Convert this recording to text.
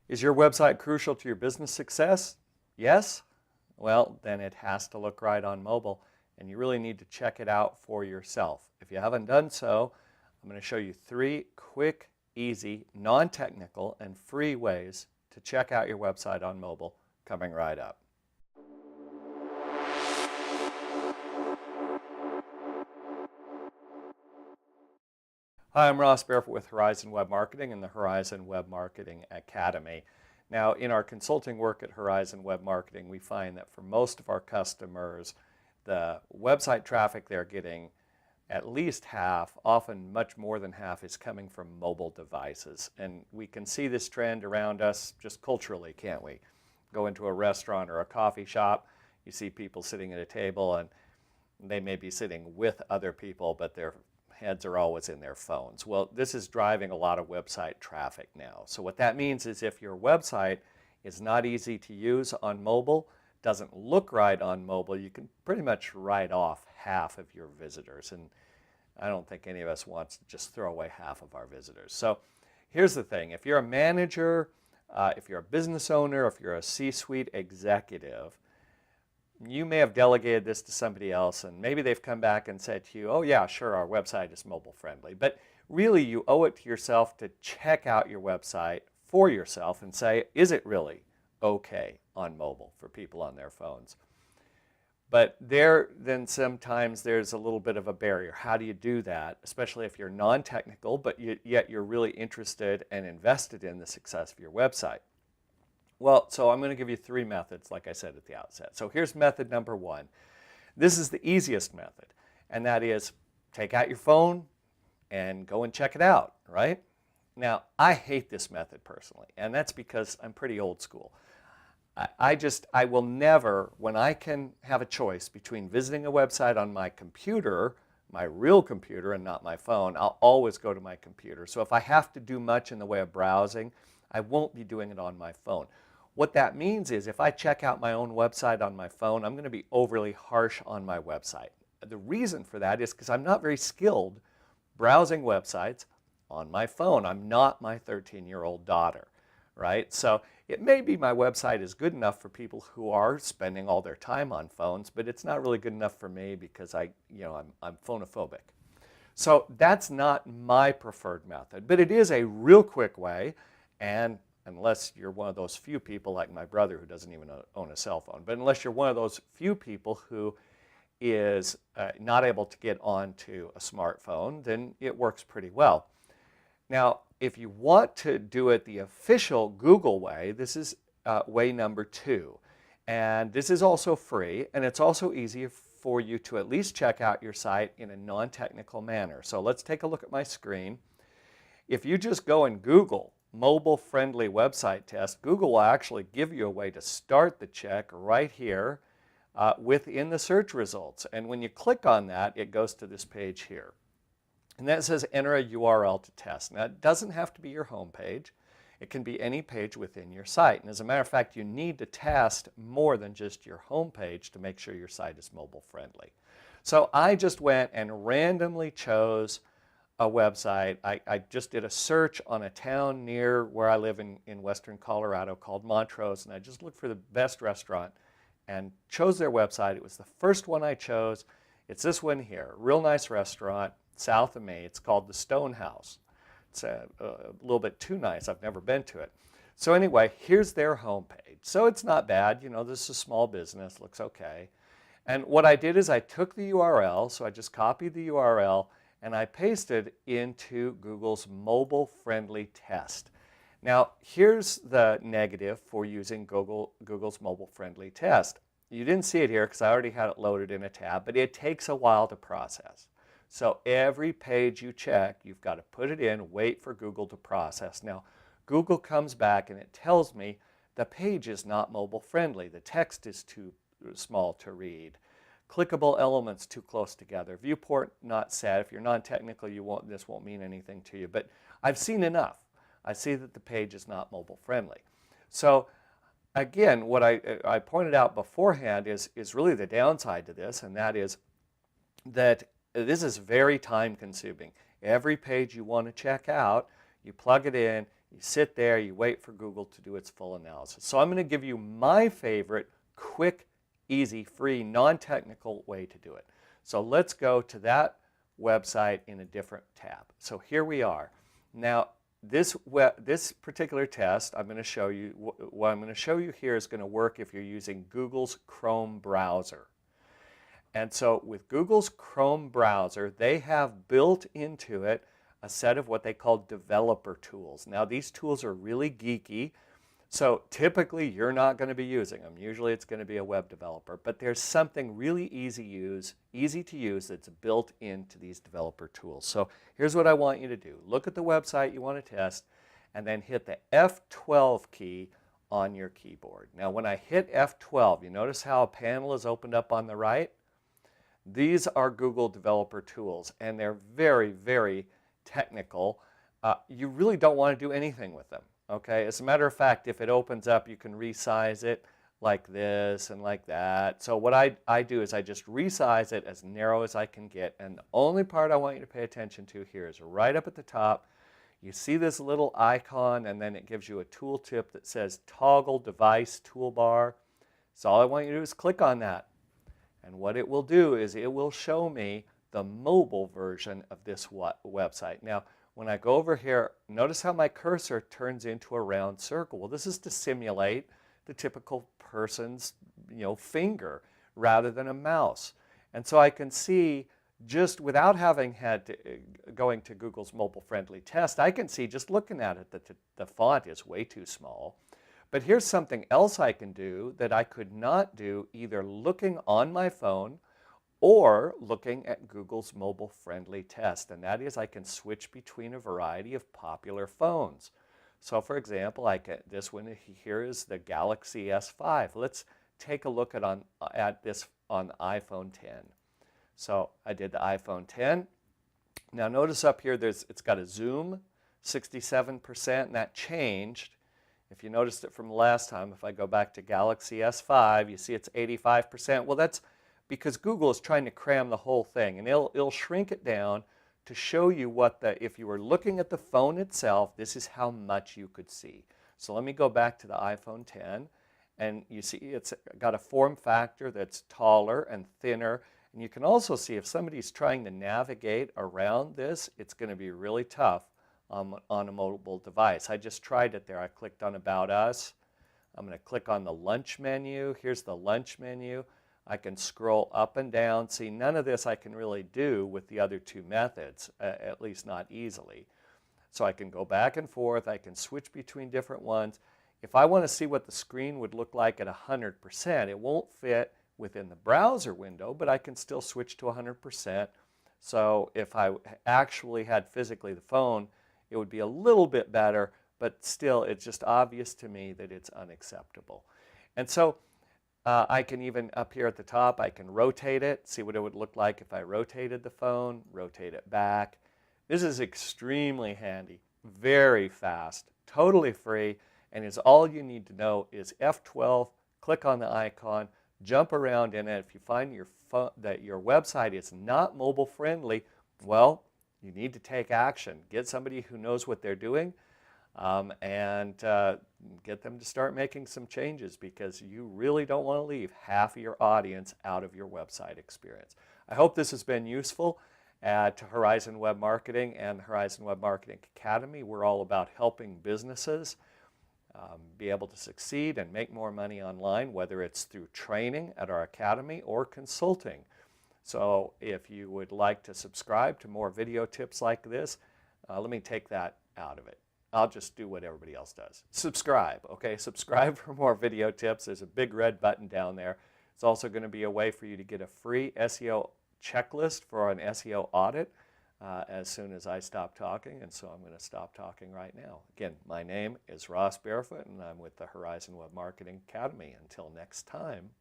Is your website crucial to your business success? Yes? Well, then it has to look right on mobile, and you really need to check it out for yourself. If you haven't done so, I'm going to show you 3 quick, easy, non-technical, and free ways to check out your website on mobile coming right up. Hi, I'm Ross Barefoot with Horizon Web Marketing and the Horizon Web Marketing Academy. Now, in our consulting work at Horizon Web Marketing, we find that for most of our customers, the website traffic they're getting, at least half, often much more than half, is coming from mobile devices. And we can see this trend around us just culturally, can't we? Go into a restaurant or a coffee shop, you see people sitting at a table, and they may be sitting with other people, but their heads are always in their phones. Well, this is driving a lot of website traffic now. So what that means is if your website is not easy to use on mobile, doesn't look right on mobile, you can pretty much write off half of your visitors. And I don't think any of us wants to just throw away half of our visitors. So here's the thing. If you're a manager, if you're a business owner, if you're a C-suite executive, you may have delegated this to somebody else, and maybe they've come back and said to you, oh yeah, sure, our website is mobile friendly. But really, you owe it to yourself to check out your website for yourself and say, is it really okay on mobile for people on their phones? But then sometimes there's a little bit of a barrier. How do you do that, especially if you're non-technical, but yet you're really interested and invested in the success of your website? Well, so I'm going to give you 3 methods, like I said at the outset. So here's method number 1. This is the easiest method, and that is take out your phone and go and check it out, right? Now, I hate this method personally, and that's because I'm pretty old school. I will never, when I can have a choice between visiting a website on my computer, my real computer and not my phone, I'll always go to my computer. So if I have to do much in the way of browsing, I won't be doing it on my phone. What that means is if I check out my own website on my phone, I'm going to be overly harsh on my website. The reason for that is because I'm not very skilled browsing websites on my phone. I'm not my 13-year-old daughter, right? So it may be my website is good enough for people who are spending all their time on phones, but it's not really good enough for me because I'm phonophobic. So that's not my preferred method, but it is a real quick way, and unless you're one of those few people like my brother who doesn't even own a cell phone, but unless you're one of those few people who is not able to get onto a smartphone, then it works pretty well. Now, if you want to do it the official Google way, this is way number 2. And this is also free, and it's also easy for you to at least check out your site in a non-technical manner. So let's take a look at my screen. If you just go and Google mobile-friendly website test, Google will actually give you a way to start the check right here within the search results. And when you click on that, it goes to this page here. And that says enter a URL to test. Now, it doesn't have to be your home page. It can be any page within your site. And as a matter of fact, you need to test more than just your home page to make sure your site is mobile friendly. So I just went and randomly chose a website. I just did a search on a town near where I live in western Colorado called Montrose, and I just looked for the best restaurant and chose their website. It was the first one I chose. It's this one here, real nice restaurant south of me. It's called the Stone House. It's a little bit too nice. I've never been to it. So anyway, here's their homepage. So it's not bad. You know, this is a small business. Looks okay. And what I did is I took the URL. So I just copied the URL and I pasted into Google's mobile-friendly test. Now, here's the negative for using Google's mobile-friendly test. You didn't see it here because I already had it loaded in a tab, but it takes a while to process. So every page you check, you've got to put it in, wait for Google to process. Now, Google comes back and it tells me the page is not mobile friendly. The text is too small to read. Clickable elements too close together. Viewport not set. If you're non-technical, this won't mean anything to you. But I've seen enough. I see that the page is not mobile friendly. So again, what I pointed out beforehand is really the downside to this, and that is that this is very time consuming. Every page you want to check out, you plug it in, You sit there, you wait for Google to do its full analysis. So I'm going to give you my favorite quick, easy, free, non-technical way to do it. So let's go to that website in a different tab. So here we are. Now this particular test I'm going to show you, what I'm going to show you here is going to work if you're using Google's Chrome browser. And so with Google's Chrome browser, they have built into it a set of what they call developer tools. Now these tools are really geeky, so typically you're not going to be using them. Usually it's going to be a web developer, but there's something really easy to use that's built into these developer tools. So here's what I want you to do. Look at the website you want to test and then hit the F12 key on your keyboard. Now when I hit F12, you notice how a panel is opened up on the right? These are Google developer tools, and they're very, very technical. You really don't want to do anything with them. Okay, as a matter of fact, if it opens up, you can resize it like this and like that. So what I do is I just resize it as narrow as I can get, and the only part I want you to pay attention to here is right up at the top. You see this little icon, and then it gives you a tooltip that says Toggle Device Toolbar. So all I want you to do is click on that. And what it will do is it will show me the mobile version of this website. Now, when I go over here, notice how my cursor turns into a round circle. Well, this is to simulate the typical person's, finger rather than a mouse. And so I can see, just without having had to, going to Google's mobile friendly test, I can see just looking at it that the font is way too small. But here's something else I can do that I could not do either looking on my phone or looking at Google's mobile friendly test, and that is I can switch between a variety of popular phones. So for example, this one here is the Galaxy S5. Let's take a look at this on the iPhone 10. So I did the iPhone 10. Now notice up here it's got a zoom 67%, and that changed. If you noticed it from the last time, if I go back to Galaxy S5, you see it's 85%. Well, that's because Google is trying to cram the whole thing, and it'll shrink it down to show you if you were looking at the phone itself, this is how much you could see. So let me go back to the iPhone 10, and you see it's got a form factor that's taller and thinner, and you can also see if somebody's trying to navigate around this, it's going to be really tough on a mobile device. I just tried it there. I clicked on About Us. I'm going to click on the lunch menu. Here's the lunch menu. I can scroll up and down. See, none of this I can really do with the other two methods, at least not easily. So I can go back and forth. I can switch between different ones. If I want to see what the screen would look like at 100%, it won't fit within the browser window, but I can still switch to 100%. So if I actually had physically the phone, it would be a little bit better, but still it's just obvious to me that it's unacceptable. And so I can even, up here at the top, I can rotate it, see what it would look like if I rotated the phone, rotate it back. This is extremely handy, very fast, totally free, and is all you need to know is F12, click on the icon, jump around in it. If you find that your website is not mobile friendly, well, you need to take action. Get somebody who knows what they're doing and get them to start making some changes, because you really don't want to leave half of your audience out of your website experience. I hope this has been useful to Horizon Web Marketing and Horizon Web Marketing Academy. We're all about helping businesses be able to succeed and make more money online, whether it's through training at our academy or consulting. So if you would like to subscribe to more video tips like this, let me take that out of it. I'll just do what everybody else does. Subscribe, okay? Subscribe for more video tips. There's a big red button down there. It's also going to be a way for you to get a free SEO checklist for an SEO audit as soon as I stop talking, and so I'm going to stop talking right now. Again, my name is Ross Barefoot, and I'm with the Horizon Web Marketing Academy. Until next time.